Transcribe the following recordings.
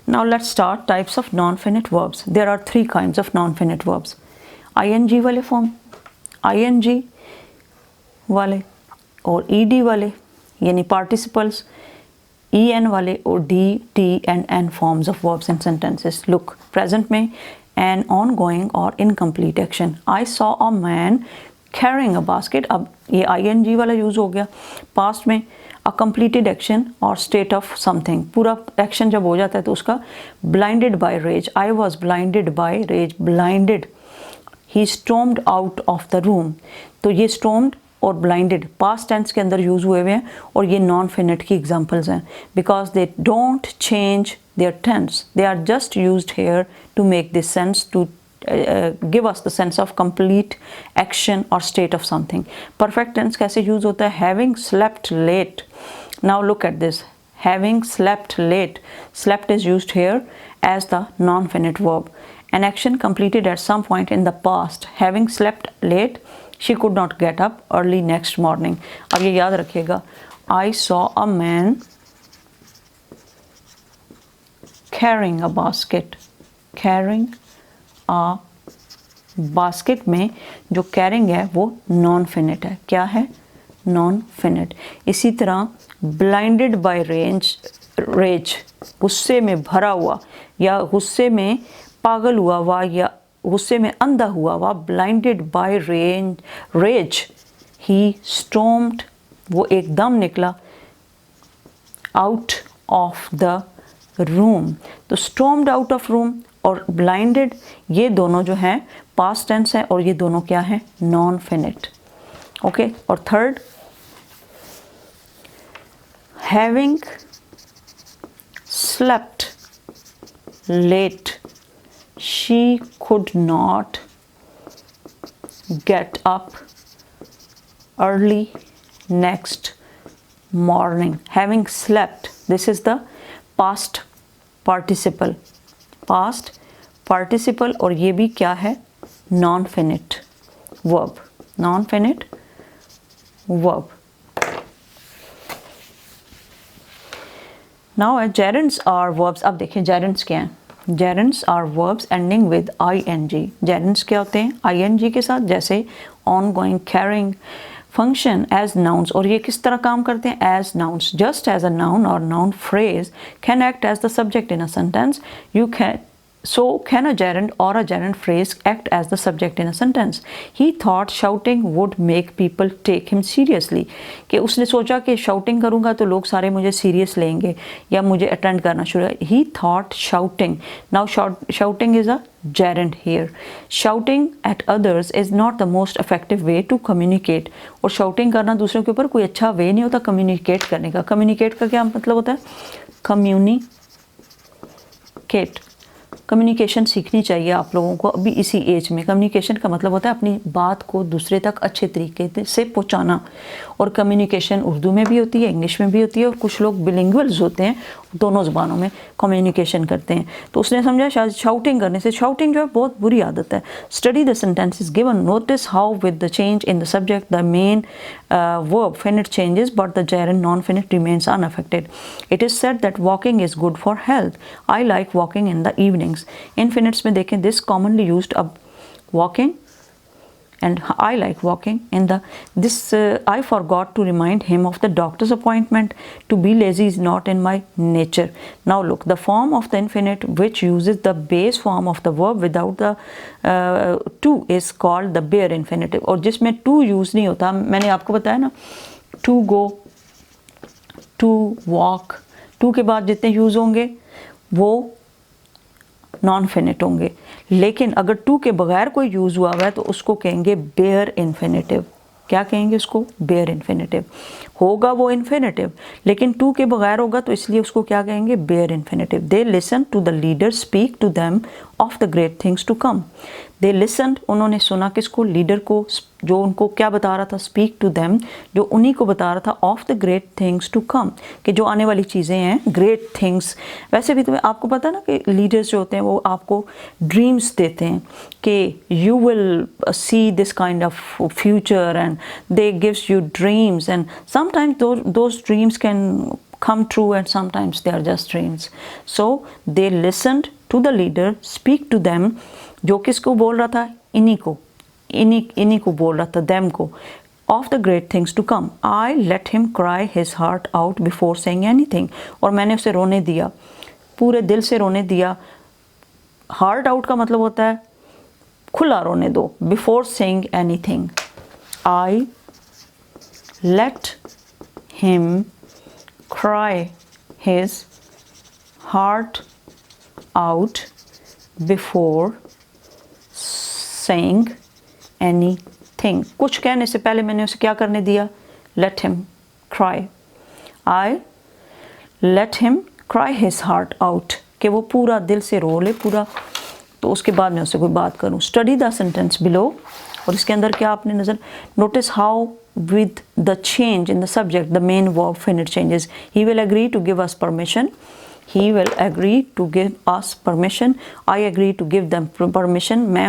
Now let's start types of non-finite verbs. There are three kinds of non-finite verbs. ing वाले form, ing वाले और ed वाले यानी participles, en वाले और d, t and n forms of verbs and sentences. Look, present में an ongoing or incomplete action. I saw a man carrying a basket. अब ये ing वाला यूज हो गया. पास्ट में a completed action or state of something. पूरा action जब हो जाता है तो उसका blinded by rage. I was blinded by rage. Blinded. He stormed out of the room. तो ये stormed और blinded past tense के अंदर यूज हुए हुए हैं और ये non-finite की examples हैं because they don't change their tense. They are just used here to make this sense, to give us the sense of complete action or state of something. Perfect tense कैसे use होता है? Having slept late. Now look at this. Having slept late. Slept is used here as the non-finite verb. An action completed at some point in the past. Having slept late, she could not get up early next morning. अब ये याद रखिएगा. I saw a man carrying a basket. Carrying a basket में जो carrying है वो non-finite है. क्या है? Non-finite. इसी तरह blinded by rage, गुस्से में भरा हुआ या गुस्से में पागल हुआ हुआ या गुस्से में अंधा हुआ हुआ, blinded by rage, he stormed, वो एकदम निकला out of the room. तो stormed out of room और blinded ये दोनों जो हैं past tense है और ये दोनों क्या हैं? Non-finite. ओके. और third, having slept late, she could not get up early next morning. Having slept, this is the past participle. Past participle और ये भी क्या है? Non-finite verb. Non-finite verb. Now gerunds are verbs. अब देखिए gerunds क्या हैं? Gerunds are verbs ending with ing. Gerunds क्या होते हैं? ing के साथ, जैसे ongoing, carrying, function as nouns. और ये किस तरह काम करते हैं? As nouns. Just as a noun or noun phrase can act as the subject in a sentence, so can a gerund or a gerund phrase act as the subject in a sentence. He thought shouting would make people take him seriously. कि उसने सोचा कि shouting करूँगा तो लोग सारे मुझे serious लेंगे या मुझे attend करना शुरू. He thought shouting. Now shouting is a gerund here. Shouting at others is not the most effective way to communicate. और shouting करना दूसरों के ऊपर कोई अच्छा way नहीं होता communicate करने का. Communicate का क्या मतलब होता है? Communicate. कम्युनिकेशन सीखनी चाहिए आप लोगों को अभी इसी एज में. कम्युनिकेशन का मतलब होता है अपनी बात को दूसरे तक अच्छे तरीके से पहुंचाना. और कम्युनिकेशन उर्दू में भी होती है, इंग्लिश में भी होती है और कुछ लोग बिलिंगुअल्स होते हैं, दोनों ज़बानों में कम्युनिकेशन करते हैं. तो उसने समझा शायद शाउटिंग करने से, शाउटिंग जो है बहुत बुरी आदत है. Study the sentences given, notice how with the change in the subject the main verb finite changes but the gerund non-finite remains unaffected. It is said that walking is good for health. I like walking in the evenings. Infinites में देखें, this commonly used अब walking and I like walking. In the I forgot to remind him of the doctor's appointment. To be lazy is not in my nature. Now look, the form of the infinite which uses the base form of the verb without the to is called the bare infinitive. और जिसमें to use नहीं होता, मैंने आपको बताया ना, to go, to walk, to के बाद जितने यूज होंगे वो non-finite होंगे. लेकिन अगर टू के बगैर कोई यूज़ हुआ हुआ है तो उसको कहेंगे बेयर इन्फिनेटिव. क्या कहेंगे उसको? Bare infinitive. होगा वो इन्फिनेटिव लेकिन टू के बगैर होगा तो इसलिए उसको क्या कहेंगे? Bare infinitive. They listen to the leader speak to them of the great things to come. They listen, उन्होंने सुना किसको? लीडर को, जो उनको क्या बता रहा था? स्पीक टू देम, जो उन्हीं को बता रहा था, of the great things to come, कि जो आने वाली चीज़ें हैं, ग्रेट थिंग्स. वैसे भी तुम्हें आपको पता ना कि लीडर्स जो होते हैं वो आपको ड्रीम्स देते हैं कि you will see this kind of future and they gives you dreams and sometimes those dreams can come true and sometimes they are just dreams. So they listened to the leader speak to them. जो किसको बोल रहा था? इन्हीं को बोल रहा था, them को, of the great things to come. I let him cry his heart out before saying anything. और मैंने उसे रोने दिया, पूरे दिल से रोने दिया. हार्ट आउट का मतलब होता है खुला रोने दो. Before saying anything. I let him cry his heart out before saying anything. कुछ कहने से पहले मैंने उसे क्या करने दिया? Let him cry. I let him cry his heart out, कि वो पूरा दिल से रो ले पूरा, तो उसके बाद मैं उससे कोई बात करूं. Study the sentence below. और इसके अंदर क्या आपने नज़र notice how with the change in the subject the main verb finite changes. He will agree to give us permission. He will agree to give us permission. I agree to give them permission. मैं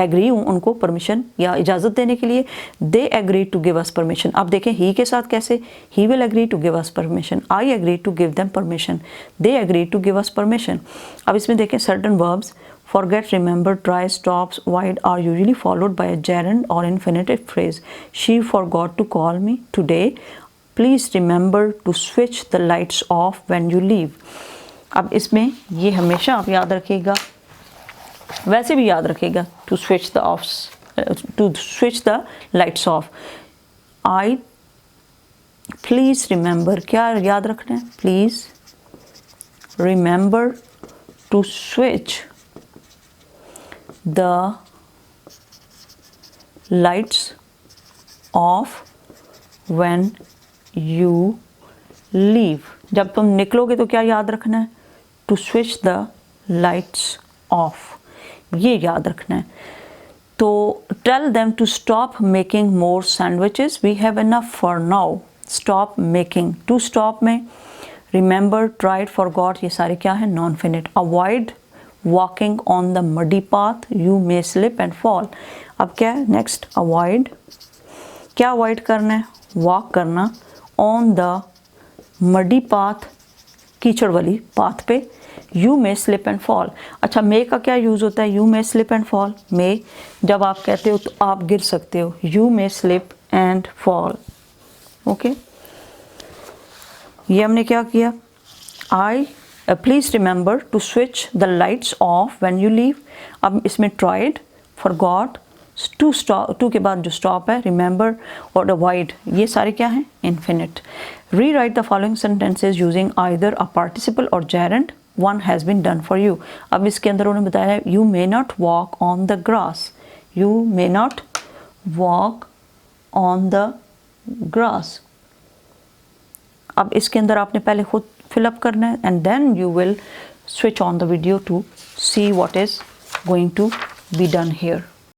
agree हूँ उनको permission या इजाज़त देने के लिए. They agree to give us permission. अब देखें he के साथ कैसे? He will agree to give us permission. I agree to give them permission. They agree to give us permission. अब इसमें देखें certain verbs forget, remember, try, stops, wide are usually followed by a gerund or infinitive phrase. She forgot to call me today. Please remember to switch the lights off when you leave. अब इसमें ये हमेशा आप याद रखिएगा, वैसे भी याद रखिएगा, to switch the lights off. I please remember, क्या याद रखना है? Please remember to switch the lights off when you leave. जब तुम निकलोगे तो क्या याद रखना है? To switch the lights off. ये याद रखना है. तो tell them to stop making more sandwiches. We have enough for now. Stop making. To stop में remember, tried, forgot, ये सारे क्या है? Non-finite. Avoid walking on the muddy path. You may slip and fall. अब क्या है? Next, avoid. क्या avoid करना है? Walk करना on the muddy path, कीचड़ वाली path पे. You may slip and fall. अच्छा, may का क्या यूज़ होता है? You may slip and fall. May जब आप कहते हो तो आप गिर सकते हो. You may slip and fall. Okay? ये हमने क्या किया? Please remember to switch the lights off when you leave. अब इसमें tried, forgot, to के बाद जो stop है, remember और avoid, ये सारे क्या हैं? Infinite. Rewrite the following sentences using either a participle or gerund. One has been done for you. अब इसके अंदर उन्होंने बताया है you may not walk on the grass. You may not walk on the grass. अब इसके अंदर आपने पहले खुद fill up करना है and then you will switch on the video to see what is going to be done here.